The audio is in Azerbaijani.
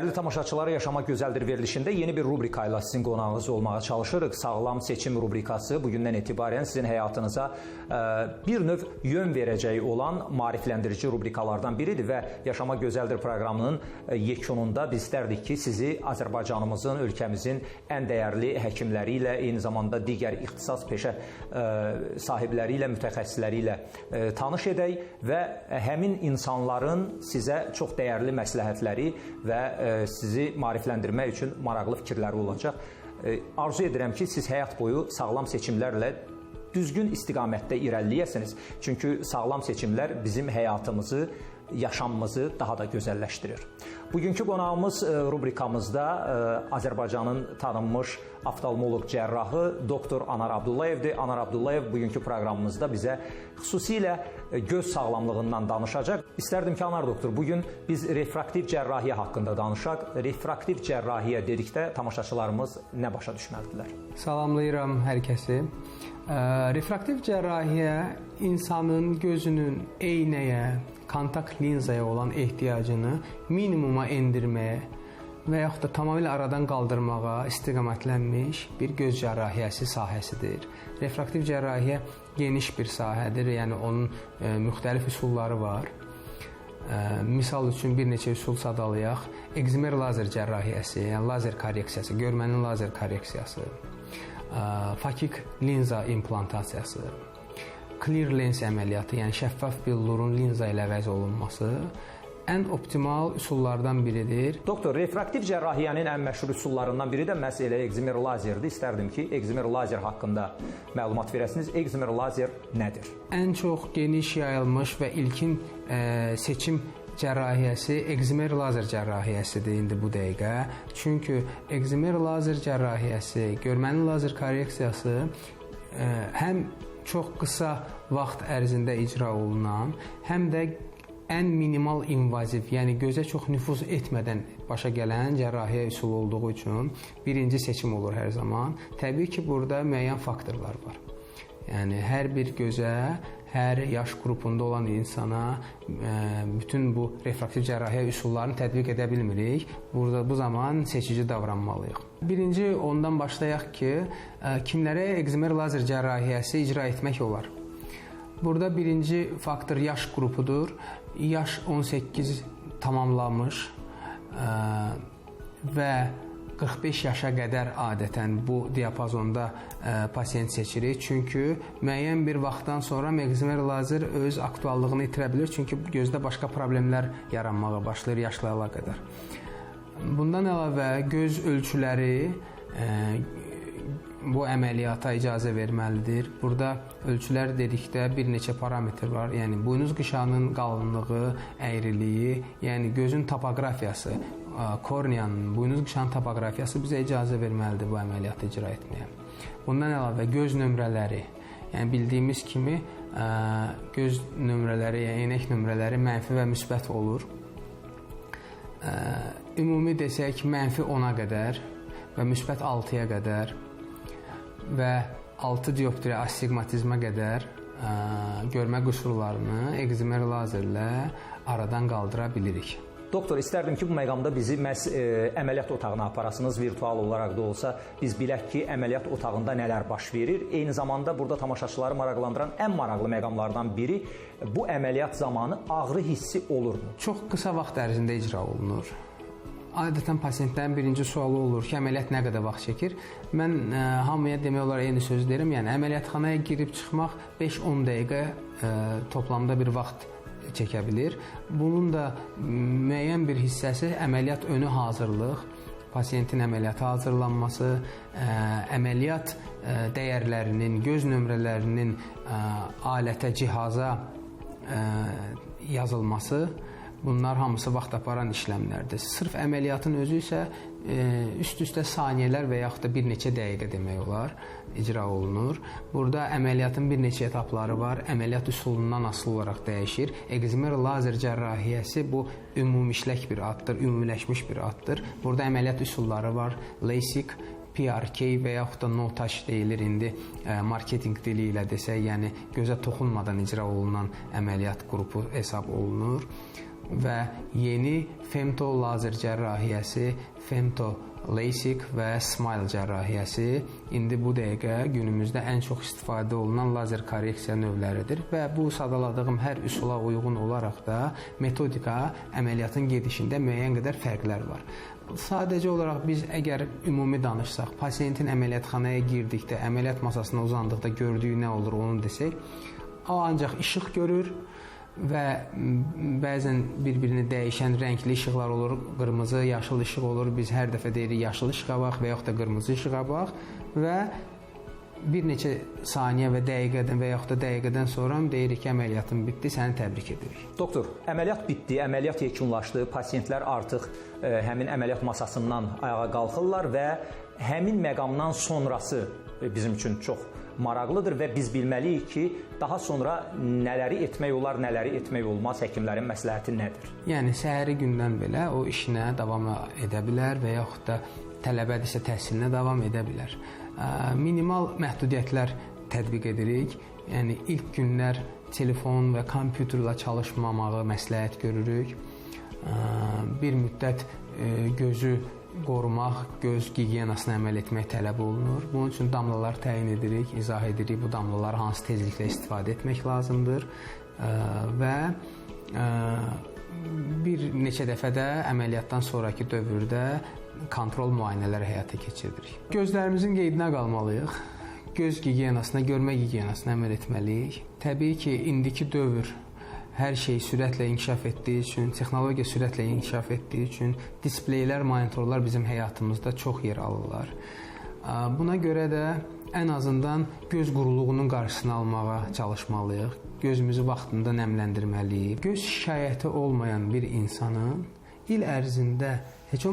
Dəyərli tamaşaçılara Yaşamaq Gözəldir verilişində yeni bir rubrika ilə sizin qonağınız olmağa çalışırıq. Sağlam seçim rubrikası bugündən etibarən sizin həyatınıza bir növ yön verəcəyi olan maarifləndirici rubrikalardan biridir və Yaşamaq Gözəldir proqramının yekununda biz istərdik ki, sizi Azərbaycanımızın, ölkəmizin ən dəyərli həkimləri ilə, eyni zamanda digər ixtisas peşə sahibləri ilə, mütəxəssisləri ilə tanış edək və həmin insanların sizə çox dəyərli məsləhətləri və sizi maarifləndirmək üçün maraqlı fikirləri olacaq. Arzu edirəm ki, siz həyat boyu sağlam seçimlərlə düzgün istiqamətdə irəliləyəsiniz. Çünki sağlam seçimlər bizim həyatımızı, yaşamımızı daha da gözəlləşdirir. Bugünkü qonağımız rubrikamızda Azərbaycanın tanınmış oftalmoloq cərrahı doktor Anar Abdullayevdir. Anar Abdullayev bugünkü proqramımızda bizə xüsusilə göz sağlamlığından danışacaq. İstərdim ki, Anar doktor, bugün biz refraktiv cərrahiyyə haqqında danışaq. Refraktiv cərrahiyyə dedikdə tamaşaçılarımız nə başa düşməlidirlər? Salamlayıram hər kəsi. Refraktiv cərrahiyyə insanın gözünün eynəyə, kontakt linzaya olan ehtiyacını minimuma endirməyə və yaxud da tamamilə aradan qaldırmağa istiqamətlənmiş bir göz cərrahiyyəsi sahəsidir. Refraktiv cərrahiyyə geniş bir sahədir, yəni onun müxtəlif üsulları var. Misal üçün bir neçə üsul sadalayaq. Ekzimer lazer cərrahiyyəsi, yəni lazer korreksiyası, görmənin lazer korreksiyası, fakik linza implantasiyası, clear lens əməliyyatı, yəni şəffaf billurun linza ilə əvəz olunması ən optimal üsullardan biridir. Doktor, refraktiv cərrahiyyənin ən məşhur üsullarından biri də məhz elə ekzimer lazerdir. İstərdim ki, ekzimer lazer haqqında məlumat verəsiniz. Ekzimer lazer nədir? Ən çox geniş yayılmış və ilkin seçim cərrahiyyəsi ekzimer lazer cərrahiyyəsidir indi bu dəqiqə. Çünki ekzimer lazer cərrahiyyəsi, görmənin lazer korreksiyası həm çox qısa vaxt ərzində icra olunan, həm də ən minimal invaziv, yəni gözə çox nüfuz etmədən başa gələn cərrahiyyə üsulu olduğu üçün birinci seçim olur hər zaman. Təbii ki, burada müəyyən faktorlar var. Yəni hər bir gözə, hər yaş qrupunda olan insana bütün bu refraktiv cərrahiyyə üsullarını tətbiq edə bilmirik. Burada bu zaman seçici davranmalıyıq. Birinci ondan başlayaq ki, kimlərə ekzimer lazer cərrahiyyəsi icra etmək olar? Burada birinci faktor yaş qrupudur. Yaş 18 tamamlamış və 45 yaşa qədər adətən bu diapazonda pasiyent seçirik. Çünki müəyyən bir vaxtdan sonra ekzimer lazer öz aktuallığını itirə bilir. Çünki gözdə başqa problemlər yaranmağa başlayır yaşla əlaqədar. Bundan əlavə göz ölçüləri bu əməliyyata icazə verməlidir. Burada ölçülər dedikdə bir neçə parametr var. Yəni buynuz qışağının qalınlığı, əyriliyi, yəni gözün topoqrafiyası, korneanın, buynuz qışağının topoqrafiyası bizə icazə verməlidir bu əməliyyatı icra etməyə. Bundan əlavə göz nömrələri, yəni bildiyimiz kimi göz nömrələri, yəni eynək nömrələri mənfi və müsbət olur. Ümumi desək mənfi 10-a qədər və müsbət 6-ya qədər və 6 dioptriya astigmatizmə qədər görmə qüsurlarını ekzimer lazerlə aradan qaldıra bilirik. Doktor, istərdim ki, bu məqamda bizi məhz əməliyyat otağına aparasınız, virtual olaraq da olsa. Biz bilək ki, əməliyyat otağında nələr baş verir. Eyni zamanda burada tamaşaçıları maraqlandıran ən maraqlı məqamlardan biri bu əməliyyat zamanı ağrı hissi olurmu? Çox qısa vaxt ərzində icra olunur. Adətən pasiyentlərin birinci sualı olur ki, əməliyyat nə qədər vaxt çəkir? Mən hamıya demək olar eyni söz deyirəm. Yəni əməliyyatxanaya girib çıxmaq 5-10 dəqiqə toplamda bir vaxt çəkə bilir. Bunun da müəyyən bir hissəsi əməliyyat önü hazırlıq, pasiyentin əməliyyata hazırlanması, əməliyyat dəyərlərinin, göz nömrələrinin alətə, cihaza yazılması. Bunlar hamısı vaxt aparan işləmlərdir. Sırf əməliyyatın özü isə üst-üstə saniyələr və yaxud da bir neçə dəqiqə demək olar icra olunur. Burada əməliyyatın bir neçə etapları var. Əməliyyat üsulundan asılı olaraq dəyişir. Ekzimer lazer cərrahiyyəsi bu ümumişlək bir addır, ümumiləşmiş bir addır. Burada əməliyyat üsulları var. LASIK, PRK və yaxud da no touch deyilir indi marketinq dili ilə desək, yəni gözə toxunmadan icra olunan əməliyyat qrupu hesab olunur. və yeni femto lazer cərrahiyyəsi, femto LASIK və Smile cərrahiyyəsi indi bu dəqiqə günümüzdə ən çox istifadə olunan lazer korreksiya növləridir və bu sadaladığım hər üsula uyğun olaraq da metodika əməliyyatın gedişində müəyyən qədər fərqlər var. Sadəcə olaraq biz əgər ümumi danışsaq, pasiyentin əməliyyatxanaya girdikdə, əməliyyat masasına uzandıqda gördüyü nə olur onu desək, o ancaq işıq görür və bəzən bir-birini dəyişən rəngli işıqlar olur, qırmızı, yaşıl işıq olur. Biz hər dəfə deyirik yaşıl işığa bax və yaxud da qırmızı işığa bax və bir neçə saniyə və dəqiqədən və yaxud da dəqiqədən sonra deyirik ki, əməliyyatın bitdi, səni təbrik edirik. Doktor, əməliyyat bitdi, əməliyyat yekunlaşdı, pasiyentlər artıq həmin əməliyyat masasından ayağa qalxırlar və həmin məqamdan sonrası bizim üçün çox maraqlıdır və biz bilməliyik ki, daha sonra nələri etmək olar, nələri etmək olmaz, həkimlərin məsləhəti nədir? Yəni, səhəri gündən belə o işinə davam edə bilər və yaxud da tələbədirsə təhsilinə davam edə bilər. Minimal məhdudiyyətlər tətbiq edirik. Yəni, ilk günlər telefon və kompüterlə çalışmamağı məsləhət görürük. Bir müddət gözü qorumaq, göz gigiyenasına əməl etmək tələb olunur. Bunun üçün damlalar təyin edirik, izah edirik bu damlaları hansı tezliklə istifadə etmək lazımdır və bir neçə dəfə də əməliyyatdan sonraki dövrdə kontrol müayinələri həyata keçiririk. Gözlərimizin qeydinə qalmalıyıq. Göz gigiyenasına, görmə gigiyenasına əməl etməliyik. Təbii ki, indiki dövr hər şey sürətlə inkişaf etdiyi üçün, texnologiya sürətlə inkişaf etdiyi üçün displeylər, monitorlar bizim həyatımızda çox yer alırlar. Buna görə də ən azından göz quruluğunun qarşısını almağa çalışmalıyıq. Gözümüzü vaxtında nəmləndirməliyik. Göz şikayəti olmayan bir insanın il ərzində heç